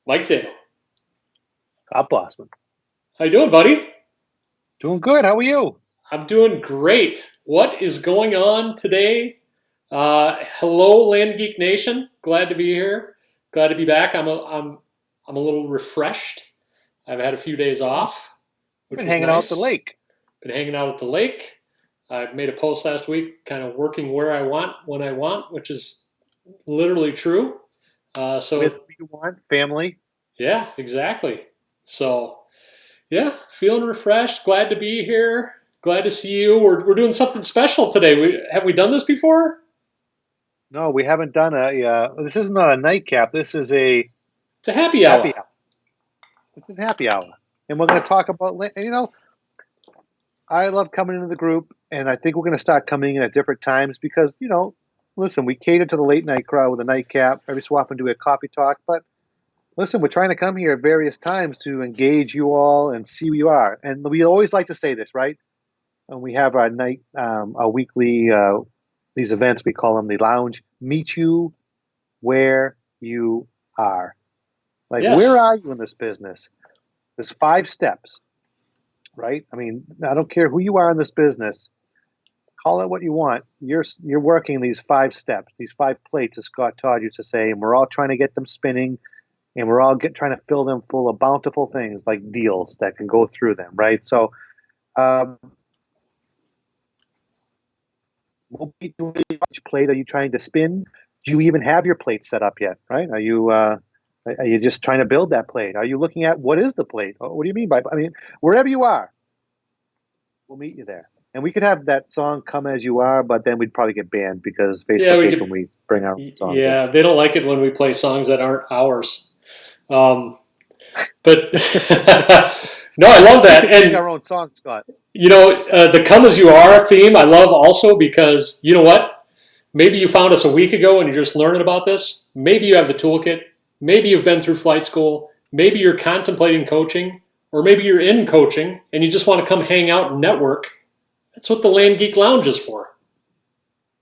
Mike Sale. Scott Bossman. How you doing, buddy? Doing good. How are you? I'm doing great. What is going on today? Hello, Land Geek Nation. Glad to be here. Glad to be back. I'm a little refreshed. I've had a few days off, which Been was hanging out at the nice. lake. Been hanging out at the lake. I made a post last week, kind of working where I want, when I want, which is literally true. With So who you want, family. yeah, exactly. So yeah, feeling refreshed. Glad to be here. Glad to see you. We're doing something special today. Have we done this before? No, we haven't done this is not a nightcap. This is a It's a happy happy hour. hour. It's a happy hour. And we're going to talk about, I love coming into the group, and I think we're going to start coming in at different times because, listen, we cater to the late night crowd with a nightcap. Every so often do a coffee talk. But listen, we're trying to come here at various times to engage you all and see who you are. And we always like to say this, right? And we have our weekly, these events, we call them the lounge. Meet you where you are. Like, where Yes. are you in this business? There's 5 steps, right? I mean, I don't care who you are in this business. Call it what you want. You're working these 5 steps, these 5 plates, as Scott Todd used to say, and we're all trying to get them spinning, and we're all trying to fill them full of bountiful things like deals that can go through them, right? So, um, which plate are you trying to spin? Do you even have your plate set up yet? Right? Are you just trying to build that plate? Are you looking at what is the plate? What do you mean by? I mean, wherever you are, we'll meet you there. And we could have that song "Come as You Are," but then we'd probably get banned because Yeah, Facebook we hates could. when we bring our songs in. Yeah, they don't like it when we play songs that aren't ours. Um, but no, I love We that. could sing And our own song, Scott. the "Come as You Are" theme, I love also because you know what? Maybe you found us a week ago and you're just learning about this. Maybe you have the toolkit. Maybe you've been through flight school. Maybe you're contemplating coaching, or maybe you're in coaching and you just want to come hang out and network. That's what the Land Geek Lounge is for.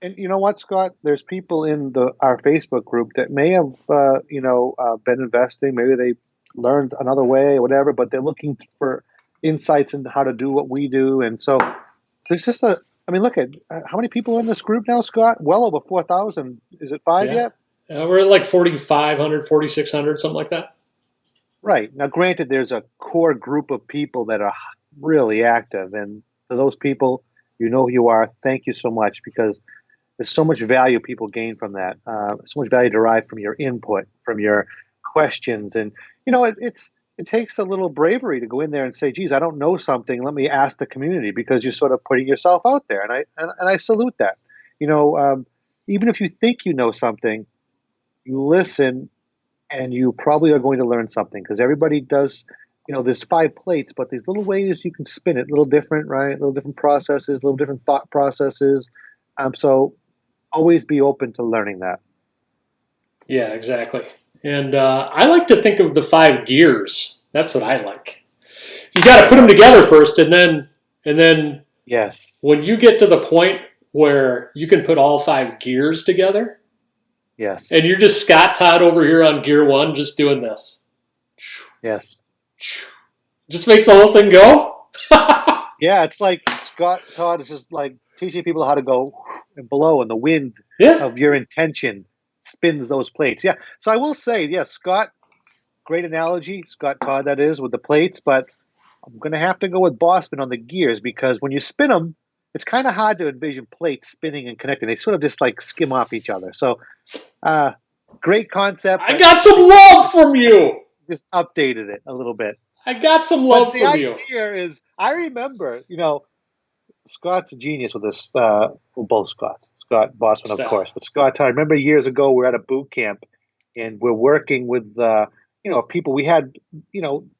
And you know what, Scott? There's people in our Facebook group that may have, been investing. Maybe they learned another way or whatever, but they're looking for insights into how to do what we do. And so there's just I mean, look at how many people are in this group now, Scott? Well over 4,000. Is it five Yeah. yet? We're at like 4,500, 4,600, something like that. Right. Now, granted, there's a core group of people that are really active. And to those people, you know who you are. Thank you so much because there's so much value people gain from that. So much value derived from your input, from your questions, and it takes a little bravery to go in there and say, "Geez, I don't know something. Let me ask the community," because you're sort of putting yourself out there, and I salute that. You know, even if you think you know something, you listen, and you probably are going to learn something because everybody does. There's 5 plates, but there's little ways you can spin it, little different, right? Little different processes, little different thought processes. So always be open to learning that. Yeah, exactly. And I like to think of the 5 gears. That's what I like. You got to put them together first, and then Yes. when you get to the point where you can put all 5 gears together, Yes. and you're just Scott Todd over here on gear one, just doing this, Yes. just makes the whole thing go. Yeah, it's like Scott Todd is just like teaching people how to go and blow, and the wind Yeah, of your intention spins those plates. Yeah. So I will say, yes, Scott, great analogy, Scott Todd, that is, with the plates, but I'm going to have to go with Boston on the gears because when you spin them, it's kind of hard to envision plates spinning and connecting. They sort of just like skim off each other. So, uh, great concept, I but got I some think love from you. just updated it a little bit. I got some But love the from you. idea is, I remember, Scott's a genius with this. Well, both Scotts, Scott Bossman, of Stop. course, but Scott. I remember years ago we were at a boot camp, and we're working with people. We had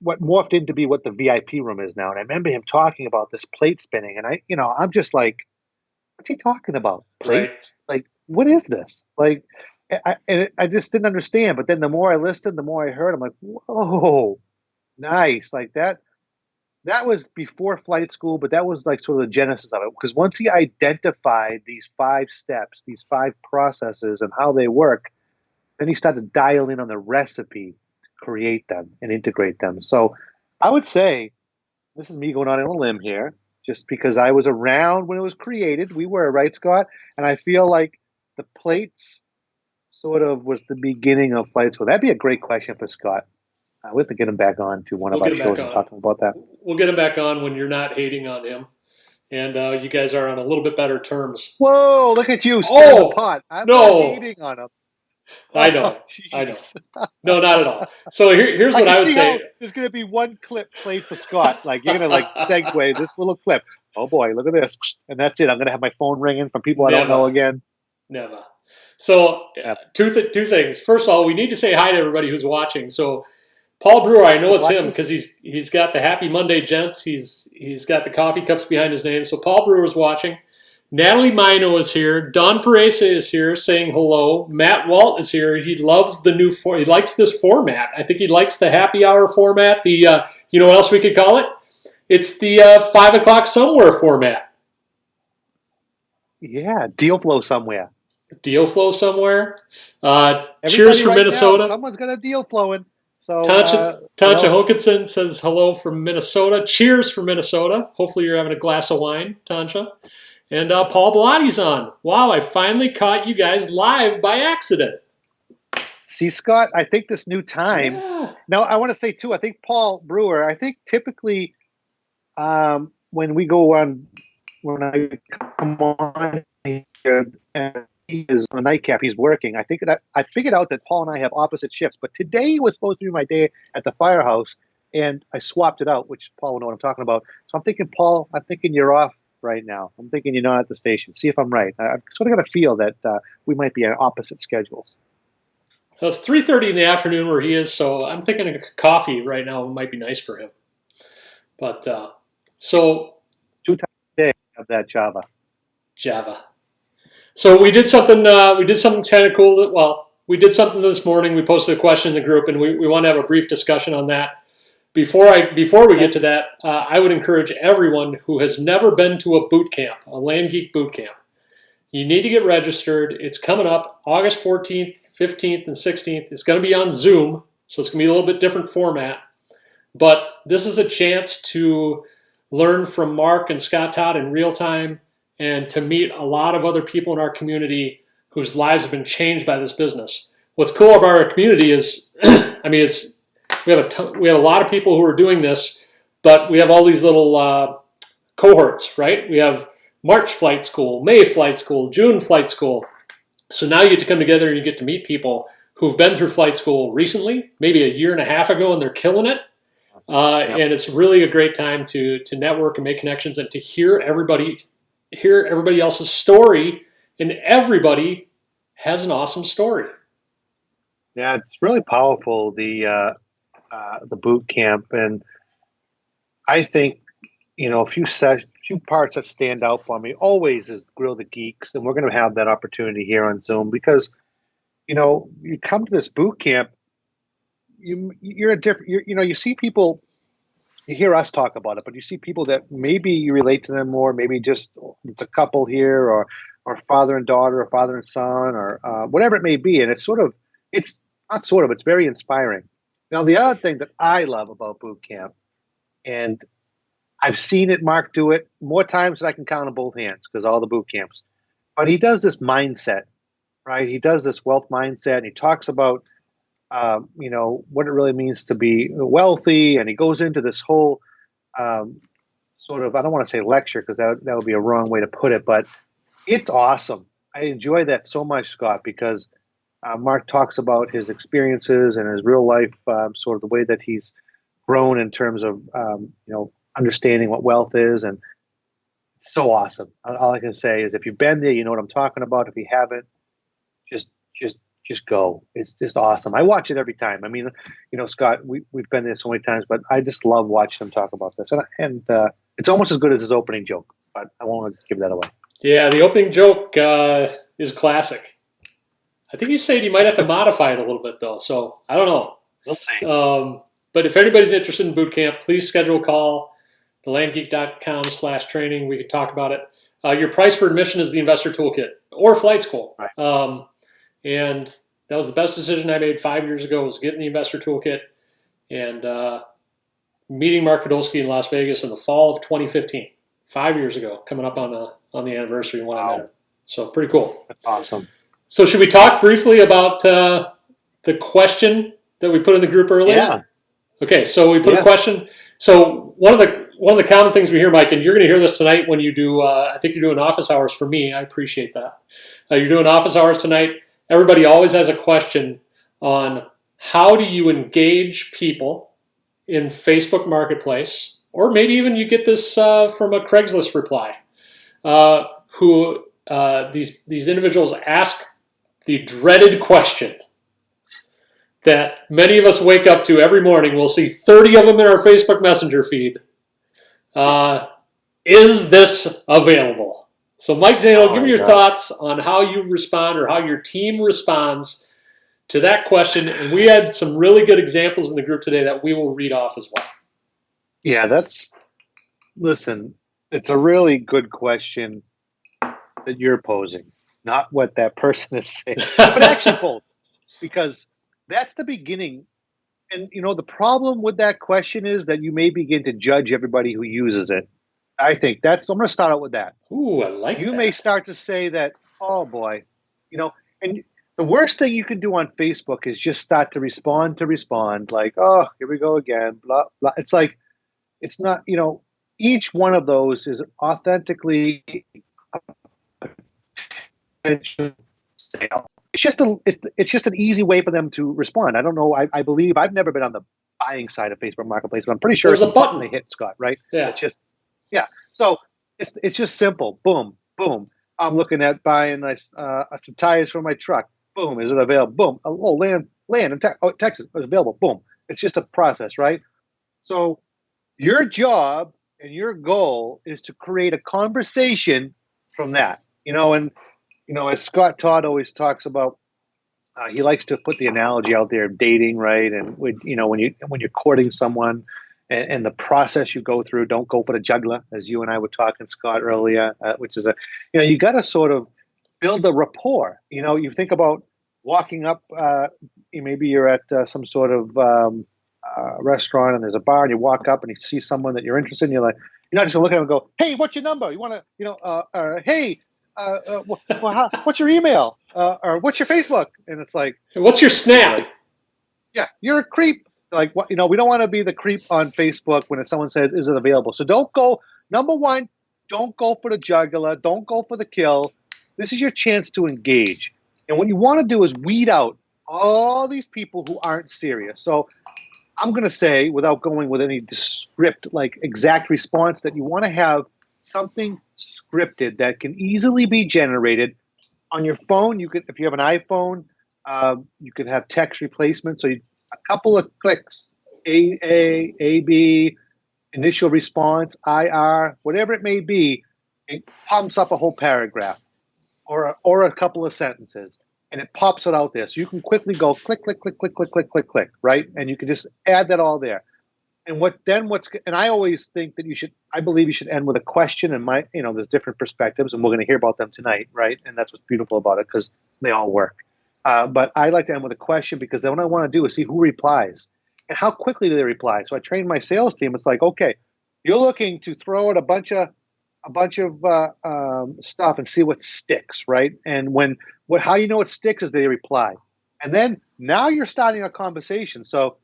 what morphed into be what the VIP room is now, and I remember him talking about this plate spinning, and I'm just like, what's he talking about? Right. Plates? Like, what is this? Like, I just didn't understand. But then the more I listened, the more I heard. I'm like, whoa, nice, like that. That was before flight school, but that was like sort of the genesis of it. Because once he identified these 5 steps, these 5 processes, and how they work, then he started to dial in on the recipe, create them and integrate them. So I would say, this is me going on a limb here, just because I was around when it was created. We were, right, Scott? And I feel like the plates sort of was the beginning of flight school. That'd be a great question for Scott. We have to get him back on to one of We'll our get him shows back and on. talk about that. We'll get him back on when you're not hating on him, and you guys are on a little bit better terms. Whoa, look at you, stirring the pot. I'm not hating on him. I know. No, not at all. So here's what I would say. There's going to be one clip played for Scott. Like, you're going to segue this little clip. Oh boy, look at this. And that's it. I'm going to have my phone ringing from people I don't know again. Never. So two things. First of all, we need to say hi to everybody who's watching. So Paul Brewer, I know it's him because he's got the Happy Monday Gents. He's got the coffee cups behind his name. So Paul Brewer's watching. Natalie Mino is here. Don Paresa is here saying hello. Matt Walt is here. He loves the new he likes this format. I think he likes the happy hour format. The you know what else we could call it? It's the 5 o'clock somewhere format. Yeah, deal flow somewhere. Deal flow somewhere. Cheers from Minnesota. Now, someone's got a deal flowing. So Tancha Hokinson says hello from Minnesota. Cheers from Minnesota. Hopefully you're having a glass of wine, Tancha. And Paul Belotti's on. Wow, I finally caught you guys live by accident. See, Scott, I think this new time. Yeah. Now, I want to say, too, I think Paul Brewer, I think typically when we go on, when I come on here and he is on a nightcap, he's working. I think that I figured out that Paul and I have opposite shifts. But today was supposed to be my day at the firehouse, and I swapped it out, which Paul will know what I'm talking about. So I'm thinking, Paul, you're off right now. I'm thinking you're not at the station. See if I'm right. I've sort of got a feel that we might be on opposite schedules. So it's 3:30 in the afternoon where he is, so I'm thinking a coffee right now might be nice for him. But so 2 times a day of that Java. So we did something. Kind of cool. Well, we did something this morning. We posted a question in the group, and we want to have a brief discussion on that. Before we get to that, I would encourage everyone who has never been to a boot camp, a Land Geek boot camp. You need to get registered. It's coming up August 14th, 15th, and 16th. It's going to be on Zoom, so it's going to be a little bit different format. But this is a chance to learn from Mark and Scott Todd in real time and to meet a lot of other people in our community whose lives have been changed by this business. What's cool about our community is, we have a lot of people who are doing this, but we have all these little cohorts, right? We have March flight school, May flight school, June flight school. So now you get to come together and you get to meet people who've been through flight school recently, maybe a year and a half ago, and they're killing it. And it's really a great time to network and make connections and to hear everybody else's story. And everybody has an awesome story. Yeah, it's really powerful, the boot camp. And I think, a few parts that stand out for me always is Grill the Geeks, and we're going to have that opportunity here on Zoom because, you come to this boot camp, you see people, you hear us talk about it, but you see people that maybe you relate to them more, maybe just it's a couple here or father and daughter or father and son or whatever it may be. And it's very inspiring. Now, the other thing that I love about boot camp, and I've seen Mark do it more times than I can count on both hands because all the boot camps. But he does this mindset, right? He does this wealth mindset, and he talks about, what it really means to be wealthy, and he goes into this whole sort of, I don't want to say lecture because that would be a wrong way to put it, but it's awesome. I enjoy that so much, Scott, because Mark talks about his experiences and his real life, sort of the way that he's grown in terms of, understanding what wealth is. And it's so awesome. All I can say is if you've been there, you know what I'm talking about. If you haven't, just go. It's just awesome. I watch it every time. I mean, Scott, we've been there so many times, but I just love watching him talk about this. And it's almost as good as his opening joke, but I won't give that away. Yeah, the opening joke is classic. I think he said he might have to modify it a little bit, though. So I don't know. We'll see. But if anybody's interested in boot camp, please schedule a call. thelandgeek.com/training. We could talk about it. Your price for admission is the Investor Toolkit or Flight School. Right. And that was the best decision I made 5 years ago, was getting the Investor Toolkit. and meeting Mark Podolsky in Las Vegas in the fall of 2015, 5 years ago, coming up on the anniversary when I met him. So pretty cool. That's awesome. So should we talk briefly about the question that we put in the group earlier? Yeah. Okay, so we put a question. So one of the common things we hear, Mike, and you're going to hear this tonight when you do. I think you're doing office hours for me. I appreciate that. You're doing office hours tonight. Everybody always has a question on how do you engage people in Facebook Marketplace, or maybe even you get this from a Craigslist reply, who these individuals ask the dreaded question that many of us wake up to every morning. We'll see 30 of them in our Facebook Messenger feed. Is this available? So Mike Zano, give me your thoughts on how you respond or how your team responds to that question. And we had some really good examples in the group today that we will read off as well. Yeah, listen, it's a really good question that you're posing, not what that person is saying, but actually both, because that's the beginning. And, the problem with that question is that you may begin to judge everybody who uses it. I think I'm going to start out with that. Ooh, I like that. You may start to say that, oh boy, and the worst thing you can do on Facebook is just start to respond, like, oh, here we go again, blah, blah. It's like, it's not, each one of those is authentically sale. It's just an easy way for them to respond. I don't know. I believe I've never been on the buying side of Facebook Marketplace, but I'm pretty sure there's a button they hit, Scott. Right? Yeah. So it's just simple. Boom, boom. I'm looking at buying some tires for my truck. Boom. Is it available? Boom. Oh, land in Texas is available. Boom. It's just a process, right? So your job and your goal is to create a conversation from that. As Scott Todd always talks about, he likes to put the analogy out there of dating, right? And when you're courting someone, and the process you go through, don't go for the juggler, as you and I were talking, Scott, earlier, which is you got to sort of build the rapport. You think about walking up, maybe you're at some sort of restaurant and there's a bar, and you walk up and you see someone that you're interested in. You're not just gonna look at them and go, "Hey, what's your number? You want to, hey, what's your email? Or what's your Facebook?" And it's like, what's your Snap? Yeah, you're a creep. Like, what, we don't want to be the creep on Facebook when someone says, "Is it available?" So don't go. Number one, don't go for the jugular. Don't go for the kill. This is your chance to engage. And what you want to do is weed out all these people who aren't serious. So I'm going to say, without going with any script, like exact response, that you want to have something scripted that can easily be generated on your phone. You could, if you have an iPhone, you could have text replacement. So a couple of clicks, A, B, initial response, IR, whatever it may be, it pumps up a whole paragraph or a couple of sentences, and it pops it out there. So you can quickly go click, click, click, click, click, click, click, click, right? And you can just add that all there. And and I always think that I believe you should end with a question, and there's different perspectives, and we're going to hear about them tonight, right? And that's what's beautiful about it, because they all work. But I like to end with a question, because then what I want to do is see who replies and how quickly do they reply. So I train my sales team. It's like, okay, you're looking to throw out a bunch of stuff and see what sticks, right? And how you know it sticks is they reply. And then now you're starting a conversation. So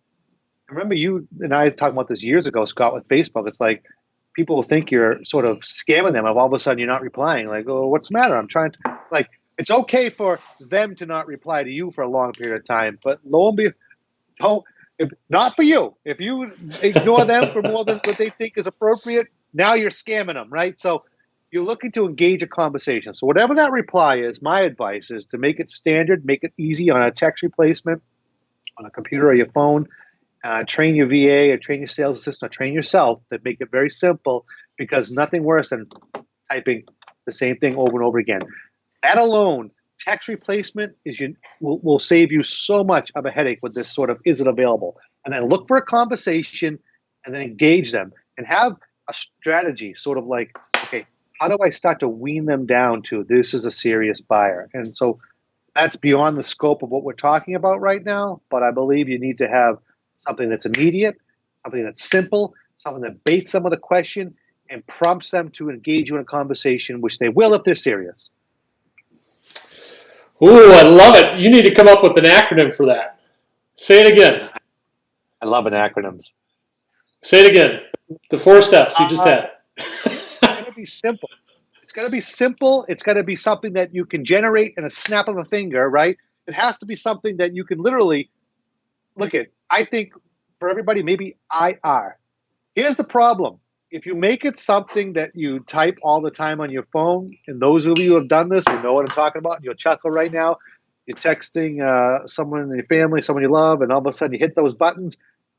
I remember you and I talking about this years ago, Scott, with Facebook. It's like people will think you're sort of scamming them if all of a sudden you're not replying. Like, oh, what's the matter? I'm trying to, like, it's okay for them to not reply to you for a long period of time, but lo and behold, not for you. If you ignore them for more than what they think is appropriate, now you're scamming them, right? So you're looking to engage a conversation. So whatever that reply is, my advice is to make it standard, make it easy on a text replacement, on a computer or your phone. Train your VA or train your sales assistant or train yourself to make it very simple, because nothing worse than typing the same thing over and over again. That alone, text replacement will save you so much of a headache with this sort of, is it available? And then look for a conversation and then engage them and have a strategy, sort of like, okay, how do I start to wean them down to this is a serious buyer? And so that's beyond the scope of what we're talking about right now, but I believe you need to have something that's immediate, something that's simple, something that baits them with a question and prompts them to engage you in a conversation, which they will if they're serious. Ooh, I love it. You need to come up with an acronym for that. Say it again. I love acronyms. Say it again. The 4 steps you just had. It's got to be simple. It's got to be simple. It's got to be something that you can generate in a snap of a finger, right? It has to be something that you can literally look at. I think for everybody, maybe IR. Here's the problem. If you make it something that you type all the time on your phone, and those of you who have done this will know what I'm talking about, and you'll chuckle right now. You're texting someone in your family, someone you love, and all of a sudden you hit those buttons,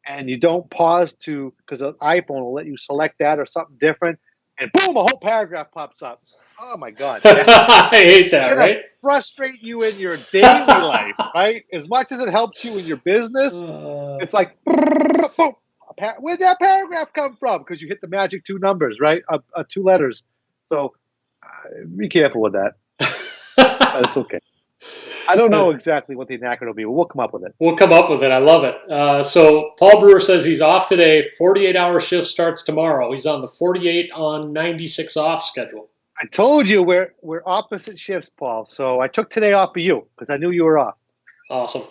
and you don't pause because an iPhone will let you select that or something different, and boom, a whole paragraph pops up. Oh my God. I hate that, right? Frustrate you in your daily life, right? As much as it helps you in your business, it's like, boom. Where'd that paragraph come from? Because you hit the magic 2 numbers, right? 2 letters. So be careful with that. But it's okay. I don't know exactly what the acronym will be, but we'll come up with it. We'll come up with it. I love it. So Paul Brewer says he's off today. 48-hour shift starts tomorrow. He's on the 48 on 96 off schedule. I told you we're opposite shifts, Paul. So I took today off for you because I knew you were off. Awesome.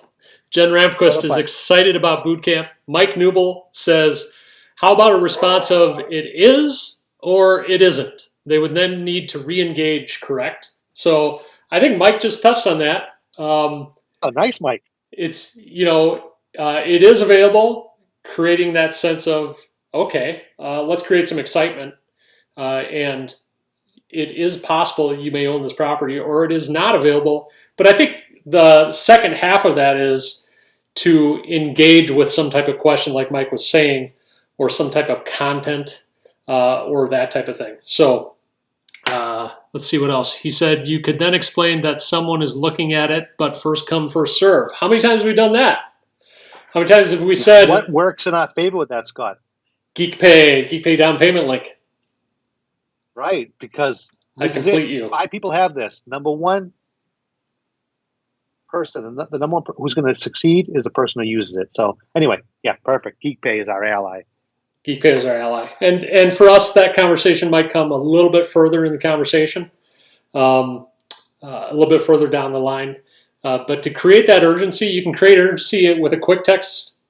Jen Ramquist is excited about Bootcamp. Mike Newble says, how about a response of it is or it isn't? They would then need to re-engage, correct? So I think Mike just touched on that. Oh, nice, Mike. It's, it is available, creating that sense of, okay, let's create some excitement. And it is possible that you may own this property or it is not available. But I think the second half of that is to engage with some type of question like Mike was saying, or some type of content or that type of thing. So let's see what else. He said you could then explain that someone is looking at it, but first come, first serve. How many times have we done that? How many times have we said... What works in our favor with that, Scott? Geek Pay down payment link. Right, because I complete you. 5 people have this. Number one person, the number one who's going to succeed is the person who uses it. So anyway, yeah, perfect. Geek Pay is our ally. Geek Pay is our ally. And for us, that conversation might come a little bit further in the conversation, a little bit further down the line. But to create that urgency, you can create urgency with a quick text,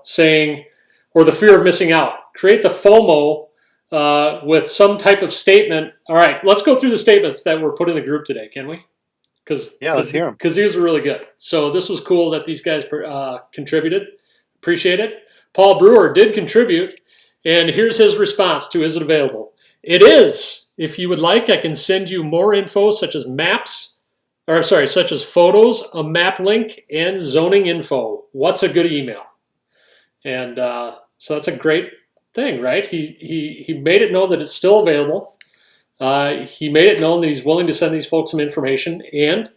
saying, or the fear of missing out. Create the FOMO with some type of statement. All right, let's go through the statements that were put in the group today, can we? Let's hear them. Because these were really good. So this was cool that these guys contributed. Appreciate it. Paul Brewer did contribute, and here's his response to is it available? It is. If you would like, I can send you more info such as such as photos, a map link, and zoning info. What's a good email? And so that's a great thing, right? He made it known that it's still available. He made it known that he's willing to send these folks some information, and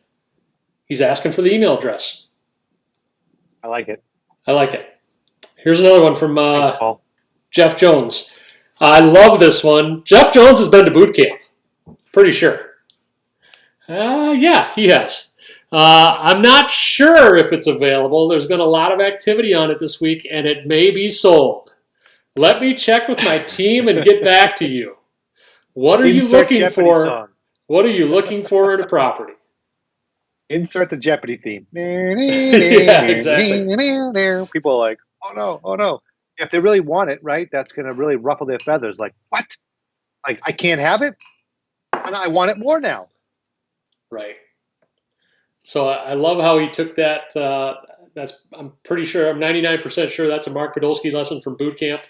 he's asking for the email address. I like it. Here's another one from Thanks, Paul. Jeff Jones. I love this one. Jeff Jones has been to Bootcamp. Pretty sure. Yeah, he has. I'm not sure if it's available. There's been a lot of activity on it this week, and it may be sold. Let me check with my team and get back to you. What are you looking for? Song. What are you looking for in a property? Insert the Jeopardy theme. Yeah, exactly. People are like, oh no. If they really want it, right, that's going to really ruffle their feathers. Like, what? Like, I can't have it? And I want it more now. Right. So I love how he took that. I'm pretty sure, I'm 99% sure that's a Mark Podolsky lesson from Bootcamp.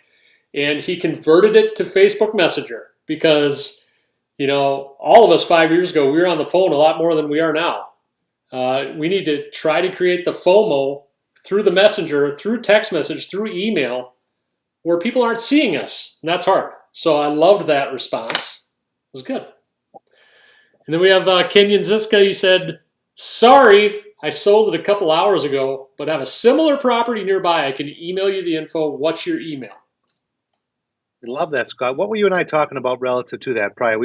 And he converted it to Facebook Messenger because, all of us 5 years ago, we were on the phone a lot more than we are now. We need to try to create the FOMO through the messenger, through text message, through email, where people aren't seeing us. And that's hard. So I loved that response. It was good. And then we have Kenyon Ziska. He said, sorry, I sold it a couple hours ago, but have a similar property nearby. I can email you the info. What's your email? I love that, Scott. What were you and I talking about relative to that prior?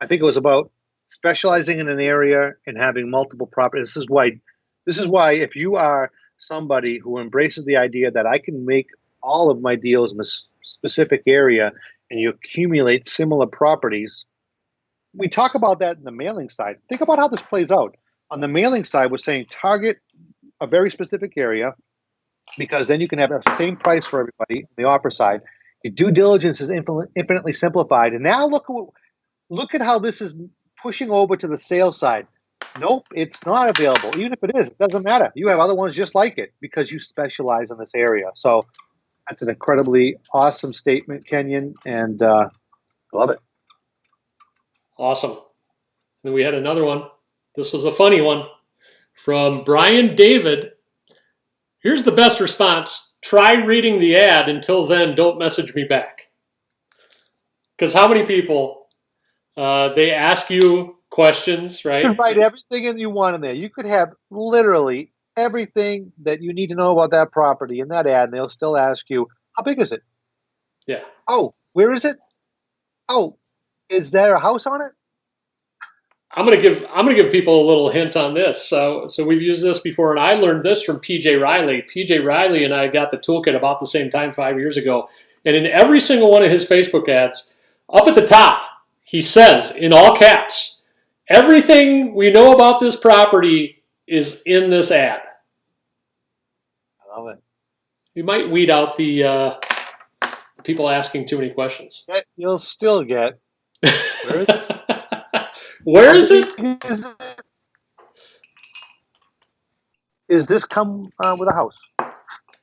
I think it was about specializing in an area and having multiple properties. This is why if you are somebody who embraces the idea that I can make all of my deals in a specific area and you accumulate similar properties. We talk about that in the mailing side. Think about how this plays out. On the mailing side, we're saying target a very specific area because then you can have the same price for everybody on the offer side. Your due diligence is infinitely simplified. And now look at how this is pushing over to the sales side. Nope, it's not available. Even if it is, it doesn't matter. You have other ones just like it because you specialize in this area. So that's an incredibly awesome statement, Kenyon, and love it. Awesome. Then we had another one. This was a funny one from Brian David. Here's the best response. Try reading the ad. Until then, don't message me back. Because how many people, they ask you questions, right? You can write everything in you want in there. You could have literally everything that you need to know about that property in that ad, and they'll still ask you, how big is it? Yeah. Oh, where is it? Oh, is there a house on it? I'm gonna give people a little hint on this. So we've used this before, and I learned this from PJ Riley. PJ Riley and I got the toolkit about the same time 5 years ago. And in every single one of his Facebook ads, up at the top, he says in all caps, everything we know about this property is in this ad. I love it. You might weed out the people asking too many questions. You'll still get. Where is it? Is this come with a house?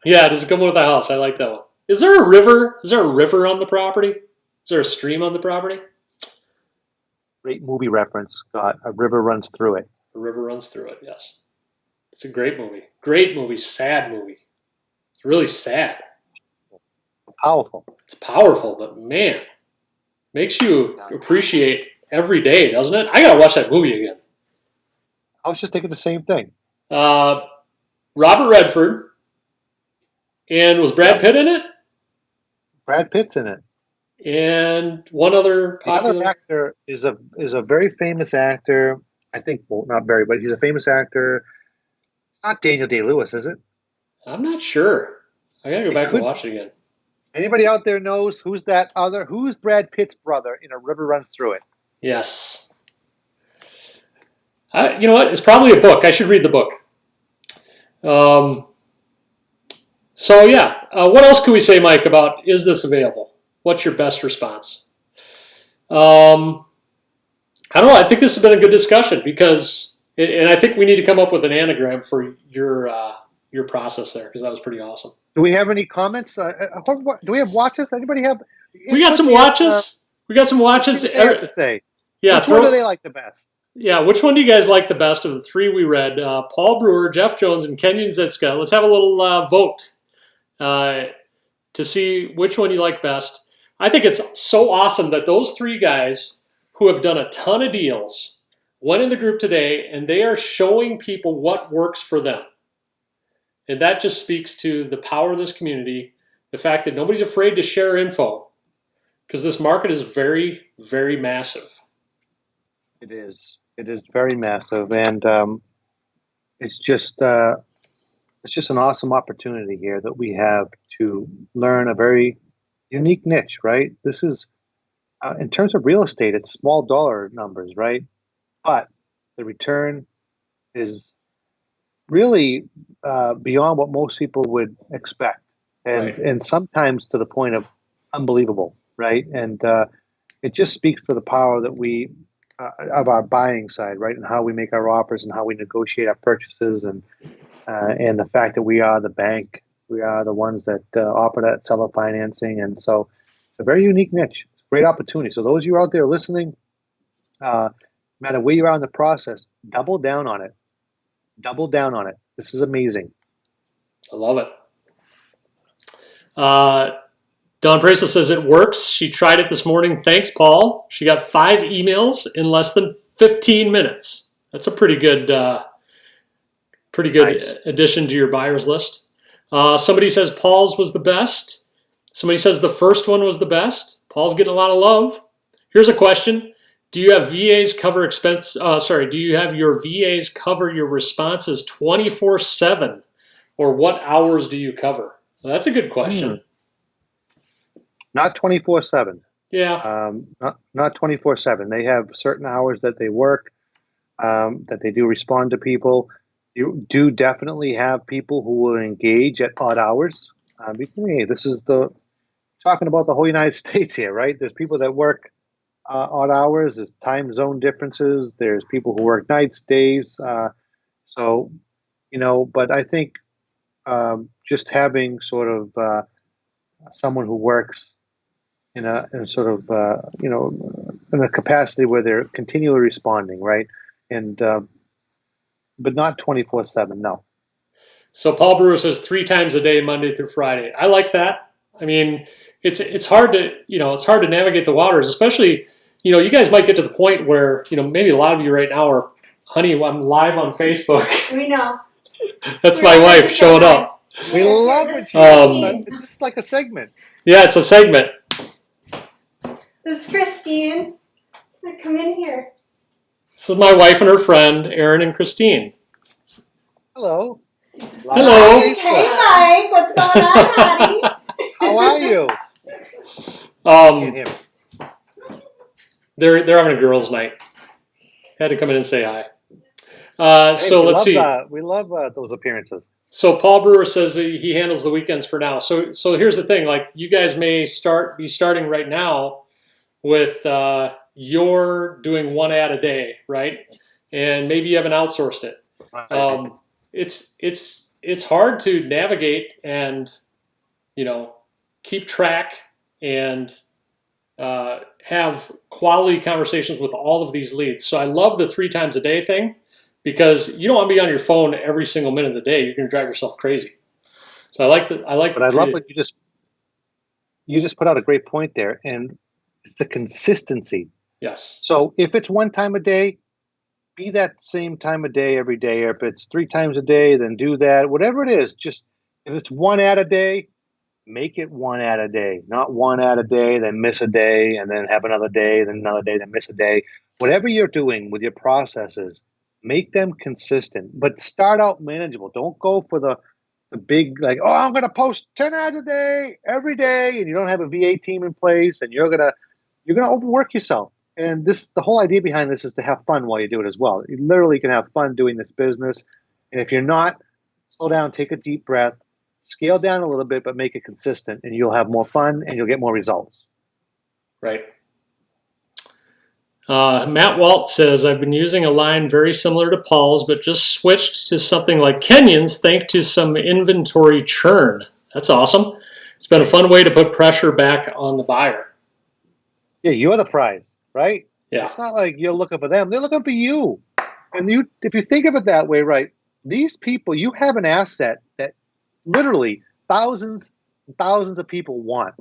Yeah, does it come with a house? I like that one. Is there a river? Is there a river on the property? Is there a stream on the property? Great movie reference, Scott. A river runs through it. A river runs through it, yes. It's a great movie. Great movie, sad movie. It's really sad. Powerful. It's powerful, but man, makes you appreciate every day, doesn't it? I gotta watch that movie again. I was just thinking the same thing. Robert Redford, and was Brad Pitt in it? Brad Pitt's in it. And one other popular other actor is a very famous actor. I think, well, not very, but he's a famous actor. It's not Daniel Day-Lewis, is it? I'm not sure. I gotta go back and watch it again. Anybody out there knows who's Brad Pitt's brother in A River Runs Through It? Yes. You know what? It's probably a book. I should read the book. So yeah, what else can we say, Mike, about is this available? What's your best response? I don't know. I think this has been a good discussion because, and I think we need to come up with an anagram for your process there because that was pretty awesome. Do we have any comments? Do we have watches? Anybody have? We got some watches. We got some watches. What do they have to say? Yeah. Which one do they like the best? Yeah. Which one do you guys like the best of the three we read? Paul Brewer, Jeff Jones, and Kenyon Zitska. Let's have a little vote to see which one you like best. I think it's so awesome that those three guys who have done a ton of deals went in the group today and they are showing people what works for them. And that just speaks to the power of this community, the fact that nobody's afraid to share info because this market is very, very massive. It is. It is very massive, and it's just an awesome opportunity here that we have to learn a very unique niche, right? This is, in terms of real estate, it's small dollar numbers, right? But the return is really beyond what most people would expect, and sometimes to the point of unbelievable, right? And it just speaks to the power that we of our buying side, right, and how we make our offers and how we negotiate our purchases, and the fact that we are the bank, we are the ones that offer that seller financing, and so it's a very unique niche. It's a great opportunity. So those of you out there listening, no matter where you are in the process, double down on it. Double down on it. This is amazing. I love it. Dawn Presa says it works. She tried it this morning. Thanks, Paul. She got 5 emails in less than 15 minutes. That's a pretty good nice addition to your buyer's list. Somebody says Paul's was the best. Somebody says the first one was the best. Paul's getting a lot of love. Here's a question. Do you have VAs cover do you have your VAs cover your responses 24/7 or what hours do you cover? Well, that's a good question. Not 24/7. Yeah. Not 24/7. They have certain hours that they work, that they do respond to people. You do definitely have people who will engage at odd hours. Because, hey, this is talking about the whole United States here, right? There's people that work odd hours. There's time zone differences. There's people who work nights, days. So, but I think just having sort of someone who works in sort of in a capacity where they're continually responding, right? And but not 24/7. No. So Paul Brewer says 3 times a day, Monday through Friday. I like that. I mean, it's hard to navigate the waters, especially you guys might get to the point where maybe a lot of you right now are, honey, I'm live on Facebook. We know. That's my wife showing up. We love it. It's just like a segment. Yeah, it's a segment. This is Christine. So come in here. This is my wife and her friend, Erin and Christine. Hello. Hello. Hey, Mike. What's going on, honey? How are you? They're having a girls' night. Had to come in and say hi. So let's see. We love those appearances. So Paul Brewer says that he handles the weekends for now. So here's the thing: like you guys may be starting right now with you're doing 1 ad a day, right? And maybe you haven't outsourced it. Right. It's hard to navigate and keep track and have quality conversations with all of these leads. So I love the 3 times a day thing, because you don't want to be on your phone every single minute of the day. You're going to drive yourself crazy. So I like. But I love what you just put out a great point there, and it's the consistency. Yes. So if it's 1 time a day, be that same time of day every day. Or if it's 3 times a day, then do that. Whatever it is, just if it's 1 ad a day, make it 1 ad a day. Not 1 ad a day, then miss a day, and then have another day, then another day, then miss a day. Whatever you're doing with your processes, make them consistent, but start out manageable. Don't go for the big, like, oh, I'm going to post 10 ads a day every day, and you don't have a VA team in place, and you're going to overwork yourself. And the whole idea behind this is to have fun while you do it as well. You literally can have fun doing this business. And if you're not, slow down, take a deep breath, scale down a little bit, but make it consistent, and you'll have more fun and you'll get more results. Right. Matt Walt says, I've been using a line very similar to Paul's, but just switched to something like Kenyon's thanks to some inventory churn. That's awesome. It's been a fun way to put pressure back on the buyer. Yeah, you're the prize, right? Yeah. It's not like you're looking for them. They're looking for you. And if you think of it that way, right, these people, you have an asset that literally thousands and thousands of people want.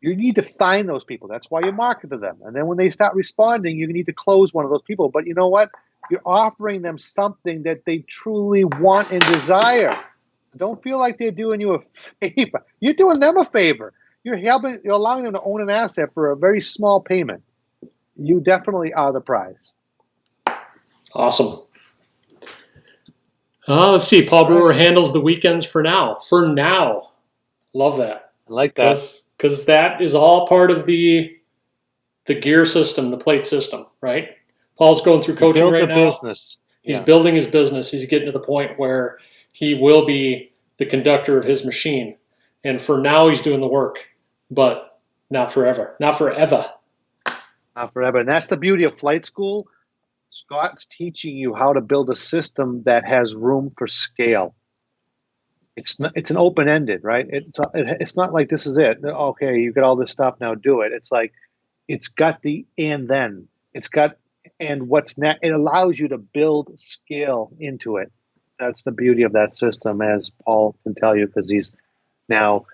You need to find those people. That's why you market to them. And then when they start responding, you need to close one of those people. But you know what? You're offering them something that they truly want and desire. Don't feel like they're doing you a favor. You're doing them a favor. You're allowing them to own an asset for a very small payment. You definitely are the prize. Awesome. Let's see. Paul Brewer handles the weekends for now. For now. Love that. I like that. Because that is all part of the gear system, the plate system, right? Paul's going through coaching right now. Business. He's building his business. He's getting to the point where he will be the conductor of his machine. And for now, he's doing the work, but not forever. Not forever. Not forever. And that's the beauty of flight school. Scott's teaching you how to build a system that has room for scale. It's an open-ended, right? It's not like this is it. Okay, you got all this stuff, now do it. It's like it's got the and then. It's got and what's next. It allows you to build scale into it. That's the beauty of that system, as Paul can tell you, because he's now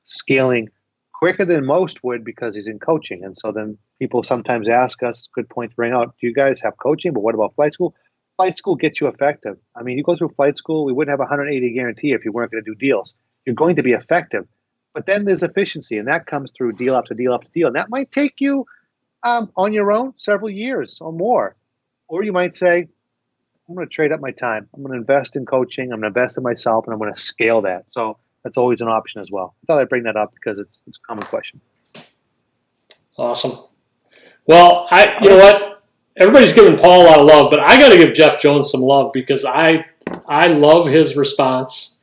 scaling quicker than most would because he's in coaching. And so then people sometimes ask us, good point to bring out, do you guys have coaching? But what about flight school? Flight school gets you effective. I mean, you go through flight school, we wouldn't have a 180 guarantee if you weren't going to do deals. You're going to be effective. But then there's efficiency, and that comes through deal after deal after deal. And that might take you on your own several years or more. Or you might say, I'm going to trade up my time. I'm going to invest in coaching. I'm going to invest in myself, and I'm going to scale that. So that's always an option as well. I thought I'd bring that up because it's a common question. Awesome. Well, you know what? Everybody's giving Paul a lot of love, but I got to give Jeff Jones some love because I love his response.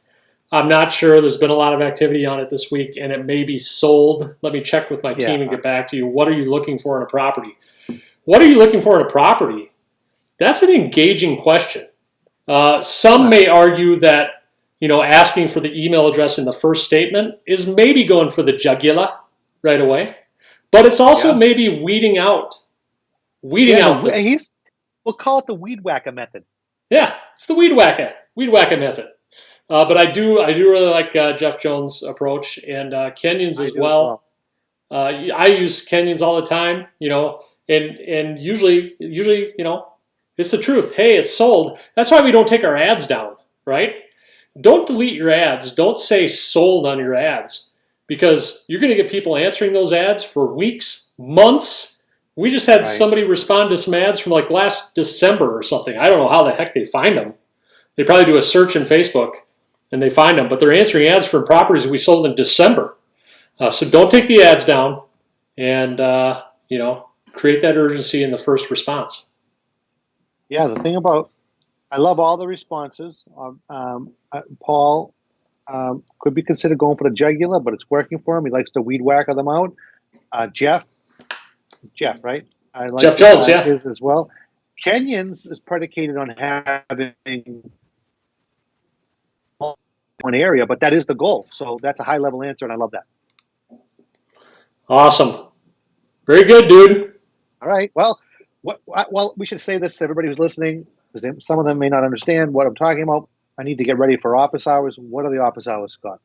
I'm not sure. There's been a lot of activity on it this week, and it may be sold. Let me check with my team and get back to you. What are you looking for in a property? What are you looking for in a property? That's an engaging question. Some may argue that, asking for the email address in the first statement is maybe going for the jugular right away. But it's also maybe weeding out. We'll call it the weed whacker method. Yeah, it's the weed whacker method. But I do really like Jeff Jones' approach and Kenyon's as well. I use Kenyon's all the time, and usually, it's the truth. Hey, it's sold. That's why we don't take our ads down, right? Don't delete your ads. Don't say sold on your ads because you're going to get people answering those ads for weeks, months. We just had somebody respond to some ads from like last December or something. I don't know how the heck they find them. They probably do a search in Facebook and they find them, but they're answering ads for properties that we sold in December. So don't take the ads down and, create that urgency in the first response. Yeah, the thing about, I love all the responses. Paul could be considered going for the jugular, but it's working for him. He likes to weed whacker them out. Jeff, right? I like Jeff Jones, yeah. His as well. Kenyon's is predicated on having one area, but that is the goal. So that's a high level answer, and I love that. Awesome. Very good, dude. All right. Well, we should say this to everybody who's listening, because some of them may not understand what I'm talking about. I need to get ready for office hours. What are the office hours, Scott?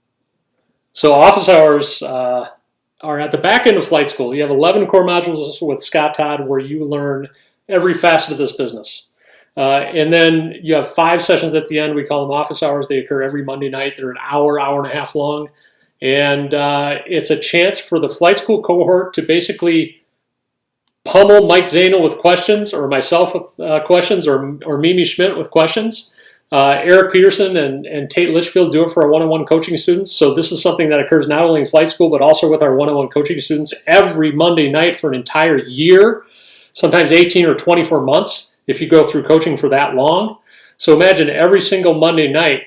So office hours are at the back end of flight school. You have 11 core modules with Scott Todd where you learn every facet of this business. And then you have 5 sessions at the end. We call them office hours. They occur every Monday night. They're an hour and a half long. And it's a chance for the flight school cohort to basically pummel Mike Zano with questions, or myself with questions, or Mimi Schmidt with questions. Eric Peterson and Tate Litchfield do it for our one-on-one coaching students. So this is something that occurs not only in flight school, but also with our one-on-one coaching students every Monday night for an entire year, sometimes 18 or 24 months if you go through coaching for that long. So imagine every single Monday night,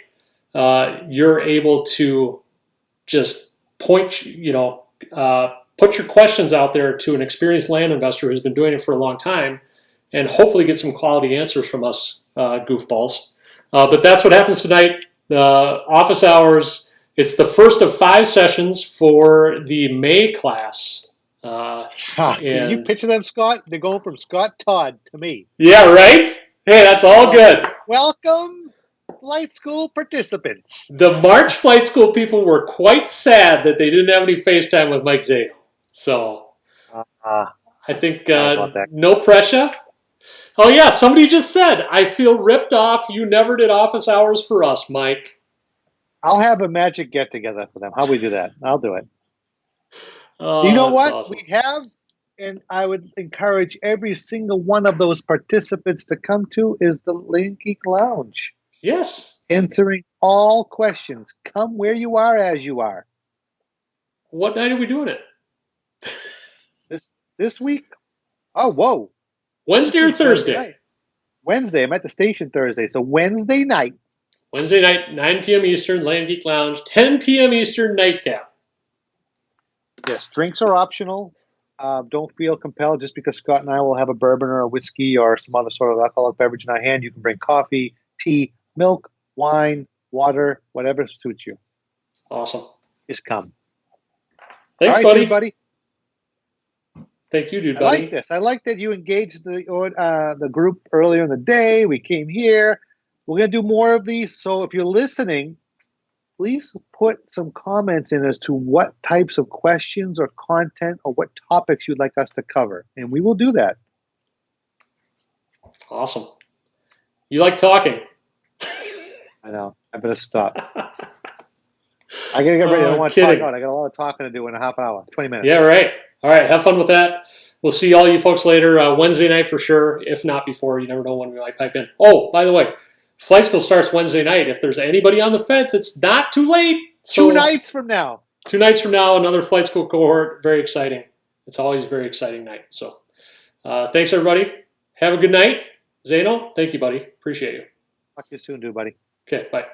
you're able to just put your questions out there to an experienced land investor who's been doing it for a long time and hopefully get some quality answers from us goofballs. But that's what happens tonight. The office hours, it's the first of 5 sessions for the May class. Can you picture them, Scott? They're going from Scott Todd to me. Yeah, right? Hey, that's all good. Welcome, flight school participants. The March flight school people were quite sad that they didn't have any FaceTime with Mike Zano. So I think no pressure. Oh, yeah, somebody just said, I feel ripped off. You never did office hours for us, Mike. I'll have a magic get-together for them. How we do that? I'll do it. Oh, you know what? Awesome. We have, and I would encourage every single one of those participants to come to, is the Geek Lounge. Yes. Answering all questions. Come where you are as you are. What night are we doing it? This week? Oh, whoa. Wednesday or Thursday? Night. Wednesday. I'm at the station Thursday. So Wednesday night. Wednesday night, 9 p.m. Eastern, Land Geek Lounge, 10 p.m. Eastern, nightcap. Yes, drinks are optional. Don't feel compelled just because Scott and I will have a bourbon or a whiskey or some other sort of alcoholic beverage in our hand. You can bring coffee, tea, milk, wine, water, whatever suits you. Awesome. Just come. Thanks, all right, buddy. Thank you, dude, buddy. I like this. I like that you engaged the group earlier in the day. We came here. We're going to do more of these. So if you're listening, please put some comments in as to what types of questions or content or what topics you'd like us to cover. And we will do that. Awesome. You like talking. I know. I better stop. I got to get ready. I don't want to talk out. I got a lot of talking to do in a half hour, 20 minutes. Yeah, right. All right, have fun with that. We'll see all you folks later Wednesday night for sure. If not before, you never know when we might pipe in. Oh, by the way, flight school starts Wednesday night. If there's anybody on the fence, it's not too late. So, 2 nights from now. 2 nights from now, another flight school cohort. Very exciting. It's always a very exciting night. So thanks, everybody. Have a good night. Zeno, thank you, buddy. Appreciate you. Talk to you soon, dude, buddy. Okay, bye.